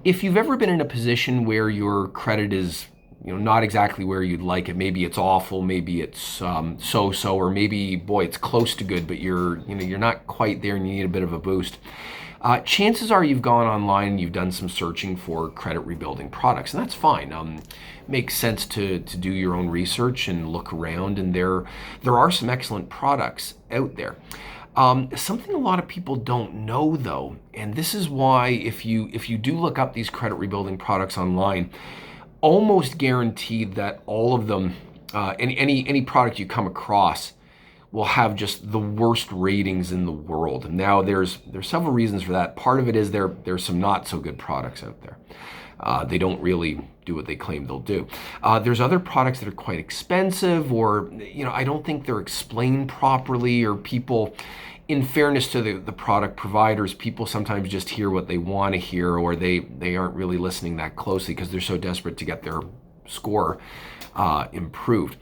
If you've ever been in a position where your credit is not exactly where you'd like it, maybe it's awful, maybe it's so-so, or maybe, boy, it's close to good, but you're not quite there and you need a bit of a boost. Chances are you've gone online and you've done some searching for credit rebuilding products, and that's fine. Makes sense to do your own research and look around, and there are some excellent products out there. Something a lot of people don't know, though, and this is why if you do look up these credit rebuilding products online, almost guaranteed that all of them, any product you come across, will have just the worst ratings in the world. Now, there's several reasons for that. Part of it is there's some not so good products out there. They don't really do what they claim they'll do. There's other products that are quite expensive, or I don't think they're explained properly, or people, in fairness to the product providers, people sometimes just hear what they want to hear, or they aren't really listening that closely because they're so desperate to get their score improved.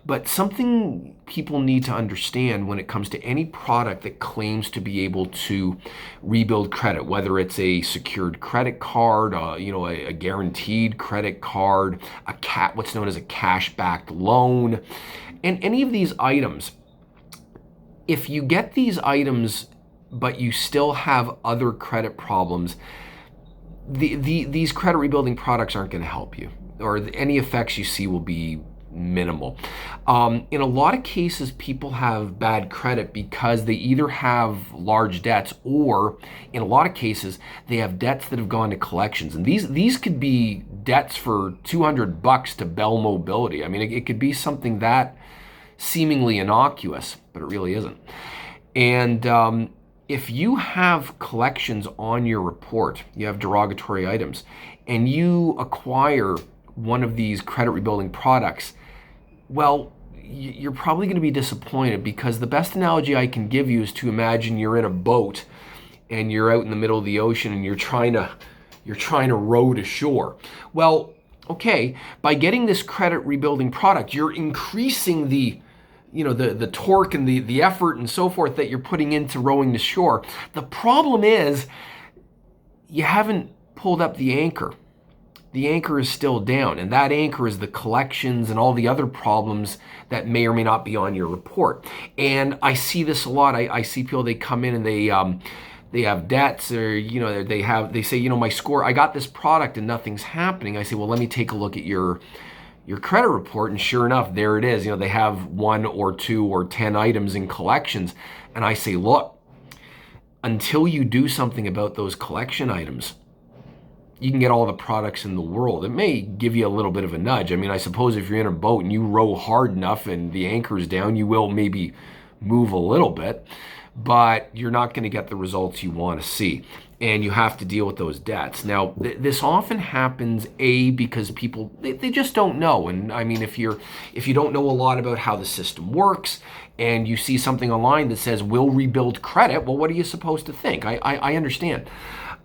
But something people need to understand when it comes to any product that claims to be able to rebuild credit, whether it's a secured credit card, a guaranteed credit card, what's known as a cash-backed loan, and any of these items, if you get these items but you still have other credit problems, these credit rebuilding products aren't going to help you, or any effects you see will be minimal. In a lot of cases, people have bad credit because they either have large debts, or in a lot of cases, they have debts that have gone to collections. And these could be debts for $200 to Bell Mobility. I mean, it could be something that seemingly innocuous, but it really isn't. And if you have collections on your report, you have derogatory items, and you acquire one of these credit rebuilding products, well, you're probably going to be disappointed, because the best analogy I can give you is to imagine you're in a boat and you're out in the middle of the ocean and you're trying to row to shore. Well, okay, by getting this credit rebuilding product, you're increasing the torque and the effort and so forth that you're putting into rowing to shore. The problem is you haven't pulled up the anchor. The anchor is still down, and that anchor is the collections and all the other problems that may or may not be on your report. And I see this a lot. I see people, they come in and they have debts, or they say, my score, I got this product and nothing's happening. I say, well, let me take a look at your credit report, and sure enough, there it is. They have 1 or 2 or 10 items in collections, and I say, look, until you do something about those collection items, you can get all the products in the world. It may give you a little bit of a nudge. I mean, I suppose if you're in a boat and you row hard enough and the anchor's down, you will maybe move a little bit, but you're not going to get the results you want to see. And you have to deal with those debts. Now, this often happens, because people, they just don't know. And I mean, if you don't know a lot about how the system works, and you see something online that says, we'll rebuild credit, well, what are you supposed to think? I understand.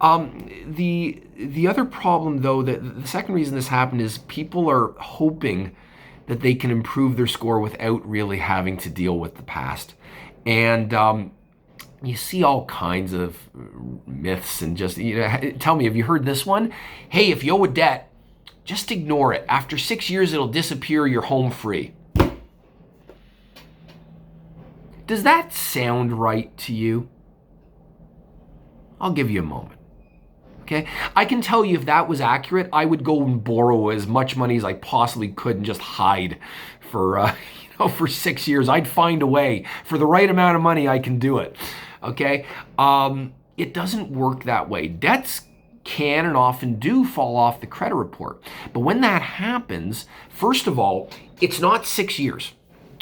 The other problem, though, that the second reason this happened is people are hoping that they can improve their score without really having to deal with the past. And you see all kinds of myths, and just, tell me, have you heard this one? Hey, if you owe a debt, just ignore it. After 6 years, it'll disappear, you're home free. Does that sound right to you? I'll give you a moment. Okay, I can tell you if that was accurate, I would go and borrow as much money as I possibly could and just hide for for 6 years. I'd find a way. For the right amount of money, I can do it. Okay, it doesn't work that way. Debts can and often do fall off the credit report. But when that happens, first of all, it's not 6 years.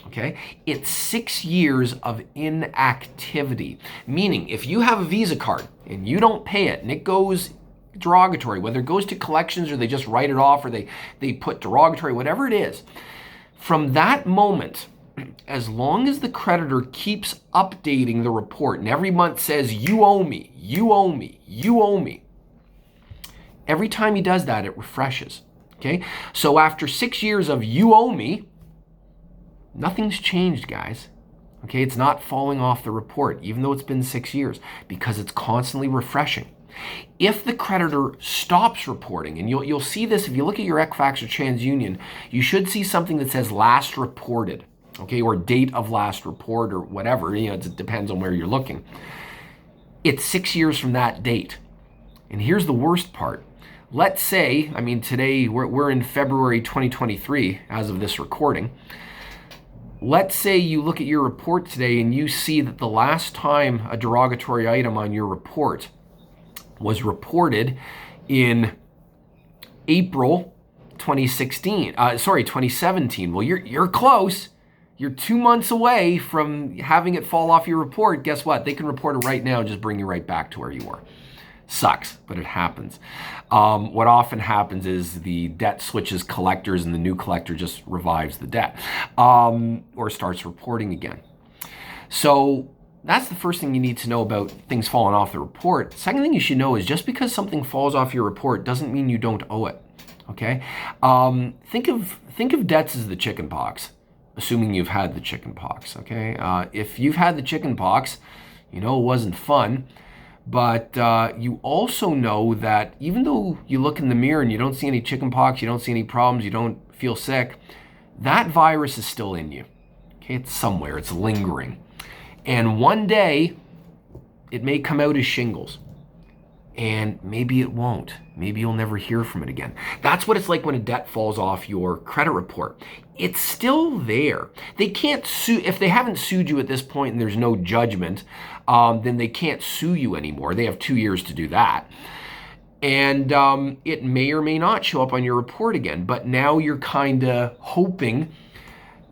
Okay, it's 6 years of inactivity. Meaning, if you have a Visa card and you don't pay it and it goes derogatory, whether it goes to collections or they just write it off, or they put derogatory, whatever it is, from that moment, as long as the creditor keeps updating the report and every month says, you owe me, you owe me, you owe me, every time he does that, it refreshes. Okay, so after 6 years of you owe me, nothing's changed, guys. Okay, it's not falling off the report, even though it's been 6 years, because it's constantly refreshing. If the creditor stops reporting, and you'll see this if you look at your Equifax or TransUnion, you should see something that says last reported, okay, or date of last report or whatever. It depends on where you're looking. It's 6 years from that date. And here's the worst part. Let's say, today we're in February 2023 as of this recording. Let's say you look at your report today and you see that the last time a derogatory item on your report was reported in April 2017. Well, you're close. You're 2 months away from having it fall off your report. Guess what? They can report it right now and just bring you right back to where you were. Sucks, but it happens. What often happens is the debt switches collectors and the new collector just revives the debt or starts reporting again. So that's the first thing you need to know about things falling off the report. Second thing you should know is just because something falls off your report doesn't mean you don't owe it. Okay? Think of debts as the chicken pox, assuming you've had the chicken pox. Okay? If you've had the chicken pox, it wasn't fun. But you also know that even though you look in the mirror and you don't see any chicken pox, you don't see any problems, you don't feel sick, that virus is still in you. Okay, it's somewhere, it's lingering. And one day, it may come out as shingles. And maybe it won't. Maybe you'll never hear from it again. That's what it's like when a debt falls off your credit report. It's still there. They can't sue. If they haven't sued you at this point and there's no judgment, then they can't sue you anymore. They have 2 years to do that. And it may or may not show up on your report again. But now you're kind of hoping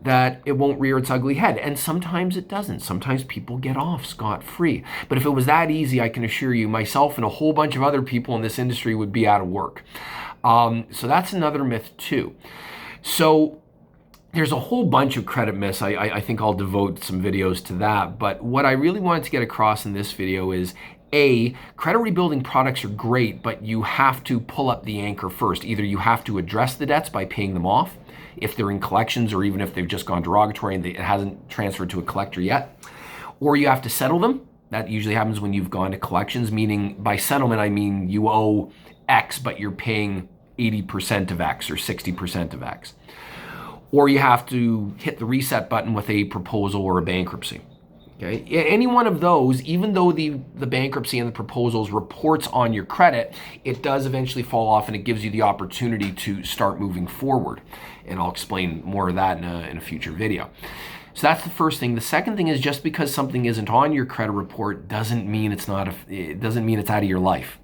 that it won't rear its ugly head. And sometimes it doesn't. Sometimes people get off scot-free. But if it was that easy, I can assure you, myself and a whole bunch of other people in this industry would be out of work. So that's another myth too. So there's a whole bunch of credit myths. I think I'll devote some videos to that. But what I really wanted to get across in this video is, A, credit rebuilding products are great, but you have to pull up the anchor first. Either you have to address the debts by paying them off, if they're in collections, or even if they've just gone derogatory and it hasn't transferred to a collector yet, or you have to settle them. That usually happens when you've gone to collections, meaning by settlement, I mean you owe X, but you're paying 80% of X or 60% of X. Or you have to hit the reset button with a proposal or a bankruptcy. Okay, any one of those, even though the bankruptcy and the proposals reports on your credit, it does eventually fall off and it gives you the opportunity to start moving forward. And I'll explain more of that in a future video. So that's the first thing. The second thing is, just because something isn't on your credit report doesn't mean it's out of your life.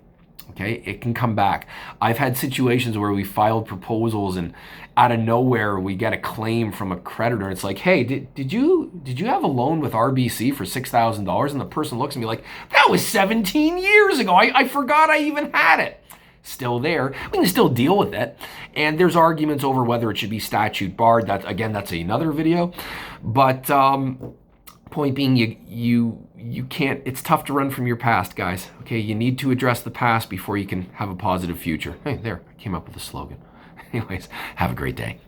Okay, it can come back. I've had situations where we filed proposals and out of nowhere we get a claim from a creditor. It's like, hey, did you have a loan with RBC for $6,000? And the person looks at me like, that was 17 years ago. I forgot I even had it. Still there. We can still deal with it. And there's arguments over whether it should be statute barred. That's another video. But point being, you can't, it's tough to run from your past, guys. Okay, you need to address the past before you can have a positive future. Hey, there, I came up with a slogan. Anyways, have a great day.